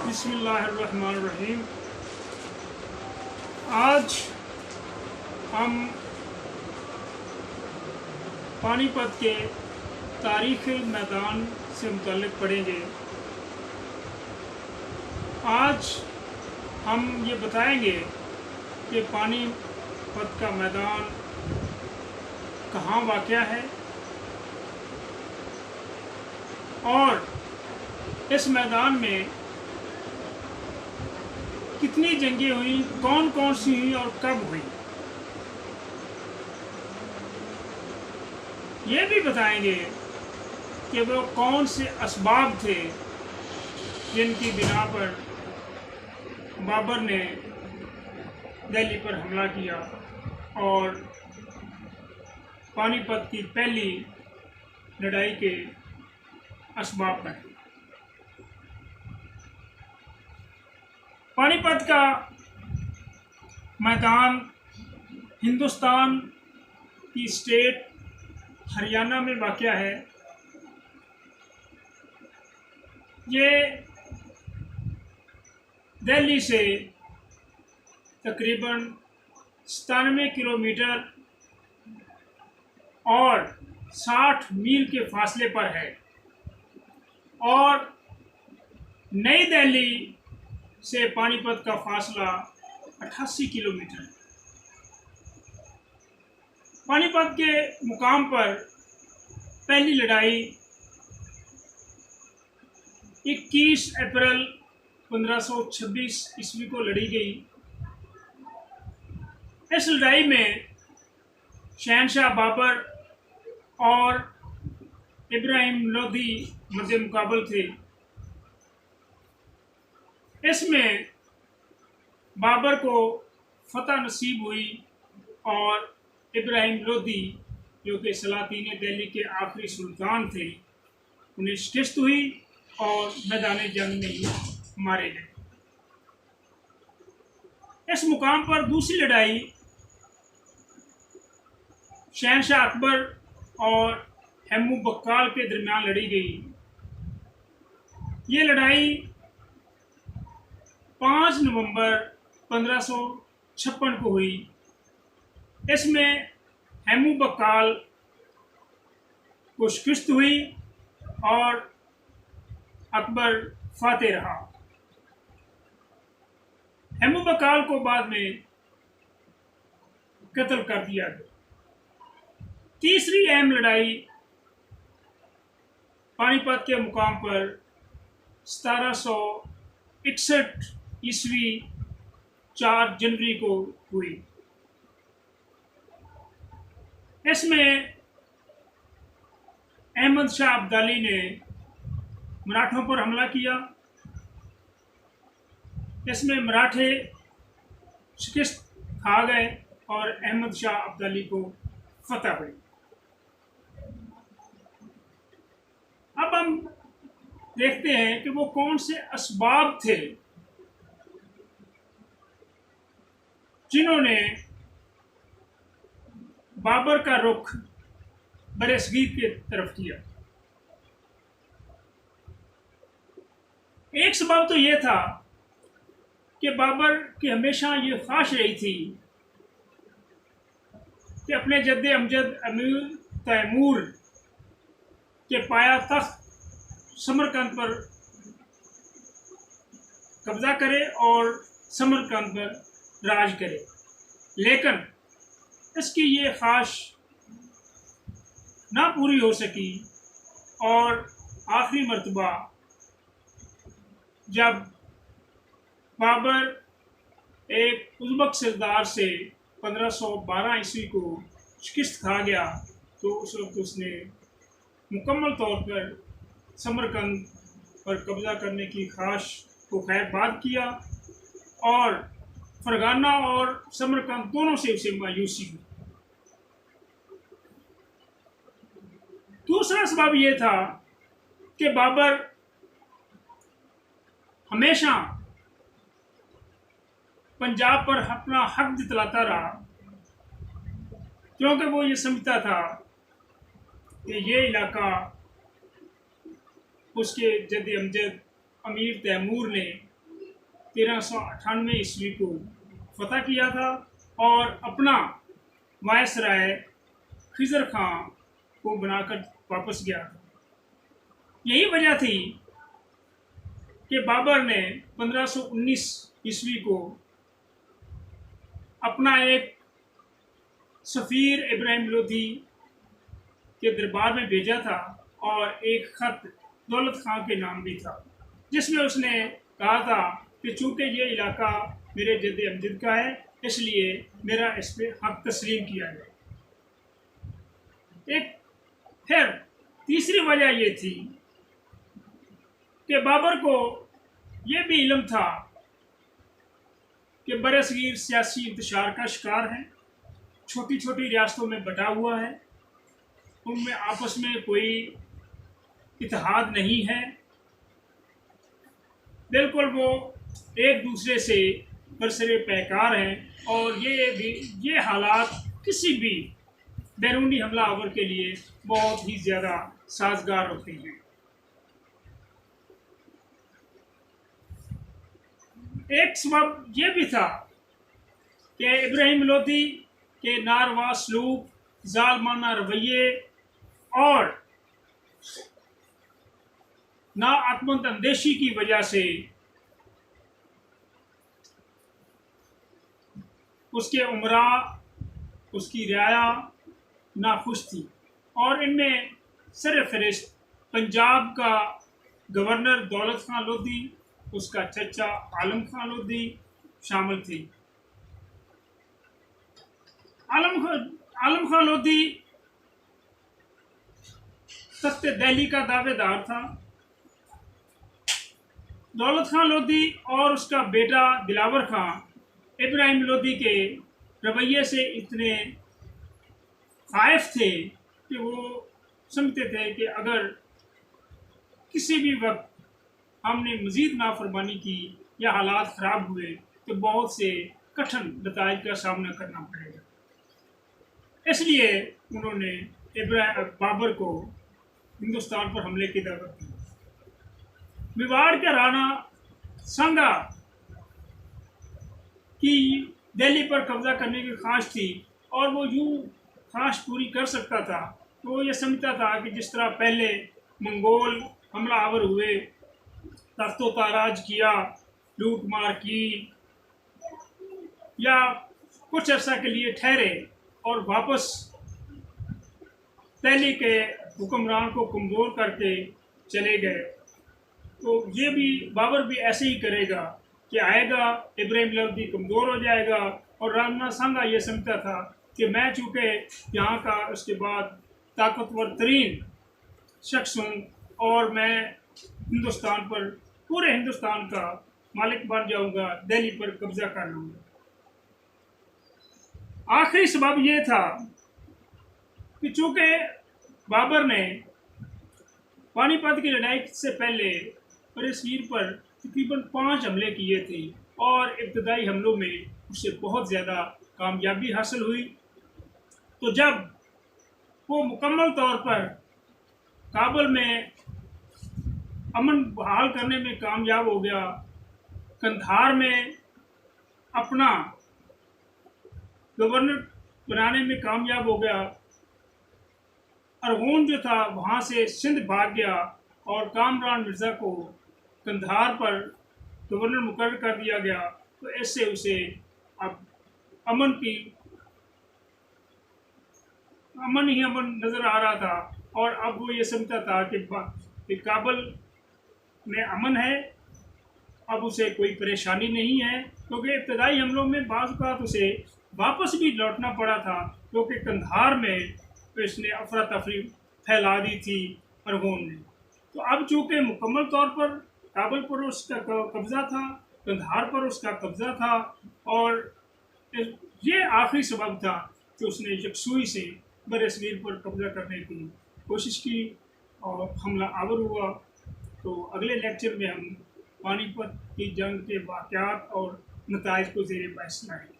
बिस्मिल्लाहिर्रहमानिर्रहीम। आज हम पानीपत के तारीख़ी मैदान से मुतल्लिक़ पढ़ेंगे। आज हम ये बताएंगे कि पानीपत का मैदान कहाँ वाक़या है और इस मैदान में कितनी जंगें हुई, कौन कौन सी हुई और कब हुई। ये भी बताएंगे कि वो कौन से असबाब थे जिनकी बिना पर बाबर ने दिल्ली पर हमला किया और पानीपत की पहली लड़ाई के असबाब बने। पानीपत का मैदान हिंदुस्तान की स्टेट हरियाणा में वाक़या है। ये दिल्ली से तकरीबन 97 किलोमीटर और 60 मील के फासले पर है और नई दिल्ली से पानीपत का फासला 88 किलोमीटर है। पानीपत के मुकाम पर पहली लड़ाई 21 अप्रैल 1526 ईस्वी को लड़ी गई। इस लड़ाई में शहनशाह बाबर और इब्राहिम लोदी मध्य मुकाबल थे। इसमें बाबर को फतह नसीब हुई और इब्राहिम लोदी जो कि सलातीन दिल्ली के आखिरी सुल्तान थे, उन्हें शिकस्त हुई और मैदान जंग में ही मारे गए। इस मुकाम पर दूसरी लड़ाई शहनशाह अकबर और हेमू बक्काल के दरमियान लड़ी गई। ये लड़ाई 5 नवंबर 1556 को हुई। इसमें हेमू बक्काल को शिकस्त हुई और अकबर फातेह रहा। हेमू बक्काल को बाद में कत्ल कर दिया गया। तीसरी अहम लड़ाई पानीपत के मुकाम पर 1761 ईस्वी 4 जनवरी को हुई। इसमें अहमद शाह अब्दाली ने मराठों पर हमला किया। इसमें मराठे शिकस्त खा गए और अहमद शाह अब्दाली को फतह हुई। अब हम देखते हैं कि वो कौन से असबाब थे जिन्होंने बाबर का रुख बरसगीर की तरफ किया। एक सबब तो ये था कि बाबर की हमेशा ये ख्वाहिश रही थी कि अपने जद्दे अमजद अमीर तैमूर के पाया तख्त समरकंद पर कब्जा करे और समरकंद पर राज करे, लेकिन इसकी ये ख्वाहिश ना पूरी हो सकी और आखिरी मर्तबा जब बाबर एक उज़्बक सरदार से 1512 ईस्वी को शिकस्त खा गया तो उस वक्त उसने मुकम्मल तौर पर समरकंद पर कब्ज़ा करने की ख्वाहिश को खैर बाद किया और फरगाना और समरकंद दोनों से उसे मायूसी हुई। दूसरा सबब यह था कि बाबर हमेशा पंजाब पर अपना हक जतलाता रहा, क्योंकि वो ये समझता था कि ये इलाका उसके जद्द अमजद अमीर तैमूर ने 1398 ईस्वी को फतह किया था और अपना वायसराय खिजर खां को बनाकर वापस गया था। यही वजह थी कि बाबर ने 1519 ईस्वी को अपना एक सफ़ीर इब्राहिम लोधी के दरबार में भेजा था और एक ख़त दौलत खां के नाम भी था, जिसमें उसने कहा था कि चूँकि ये इलाका मेरे जद्द अमजद का है, इसलिए मेरा इस पर हक तस्लीम किया जाए। एक फिर तीसरी वजह ये थी कि बाबर को ये भी इल्म था कि बरसगीर सियासी इंतशार का शिकार है, छोटी छोटी रियासतों में बटा हुआ है, उनमें आपस में कोई इत्तेहाद नहीं है, बिल्कुल वो एक दूसरे से बरसरे पैकार हैं और ये हालात किसी भी बैरूनी हमलावर के लिए बहुत ही ज़्यादा साजगार होते हैं। एक सबब ये भी था कि इब्राहिम लोधी के नारवा सलूक, जालमाना रवैये और नाअतमंद अंदेशी की वजह से उसके उमरा, उसकी रियाया नाखुश थी और इनमें सरफहरिस्त पंजाब का गवर्नर दौलत खां लोधी, उसका चचा आलम खां लोधी शामिल थे। आलम खां लोधी तख्त दिल्ली का दावेदार था। दौलत खां लोधी और उसका बेटा दिलावर खां इब्राहिम लोधी के रवैये से इतने खाइफ थे कि वो समझते थे कि अगर किसी भी वक्त हमने मज़ीद नाफरमानी की या हालात ख़राब हुए तो बहुत से कठिन नताइज का सामना करना पड़ेगा। इसलिए उन्होंने बाबर को हिंदुस्तान पर हमले की दावत दी। मेवाड़ के राणा सांगा की दिल्ली पर कब्जा करने की ख्वाहिश थी और वो यूँ ख्वाहिश पूरी कर सकता था तो वो ये समझता था कि जिस तरह पहले मंगोल हमलावर हुए, तख्तो ताराज किया, लूट मार की या कुछ अर्सा के लिए ठहरे और वापस दिल्ली के हुक्मरान को कमज़ोर करके चले गए, तो ये भी बाबर भी ऐसे ही करेगा कि आएगा, इब्राहिम लोधी कमज़ोर हो जाएगा और राणा सांगा ये समझता था कि मैं चूँकि यहाँ का उसके बाद ताकतवर तरीन शख्स हूँ और मैं हिंदुस्तान पर, पूरे हिंदुस्तान का मालिक बन जाऊँगा, दिल्ली पर कब्ज़ा कर लूँगा। आखिरी सबब ये था कि चूँकि बाबर ने पानीपत की लड़ाई से पहले बरसगीर पर तकरीबन 5 हमले किए थे और इब्तदाई हमलों में उसे बहुत ज़्यादा कामयाबी हासिल हुई, तो जब वो मुकम्मल तौर पर काबुल में अमन बहाल करने में कामयाब हो गया, कंधार में अपना गवर्नर बनाने में कामयाब हो गया, अरगोन जो था वहाँ से सिंध भाग गया और कामरान मिर्ज़ा को कंधार पर गवर्नर मुकर्रर कर दिया गया, तो इससे उसे अब अमन ही अमन नज़र आ रहा था और अब वो ये समझता था कि काबुल में अमन है, अब उसे कोई परेशानी नहीं है, क्योंकि इब्तदाई हमलों में बाज़ औक़ात उसे वापस भी लौटना पड़ा था क्योंकि कंधार में तो इसने अफरा तफरी फैला दी थी अरगोन ने। तो अब चूँकि मुकम्मल तौर पर काबुल पर उसका कब्ज़ा था, कंधार पर उसका कब्ज़ा था और ये आखिरी सबब था कि उसने यकसुई से बरसगीर पर कब्ज़ा करने की कोशिश की और हमला आवर हुआ। तो अगले लेक्चर में हम पानीपत की जंग के वाक़यात और नताइज को ज़ेर बहस लाएंगे।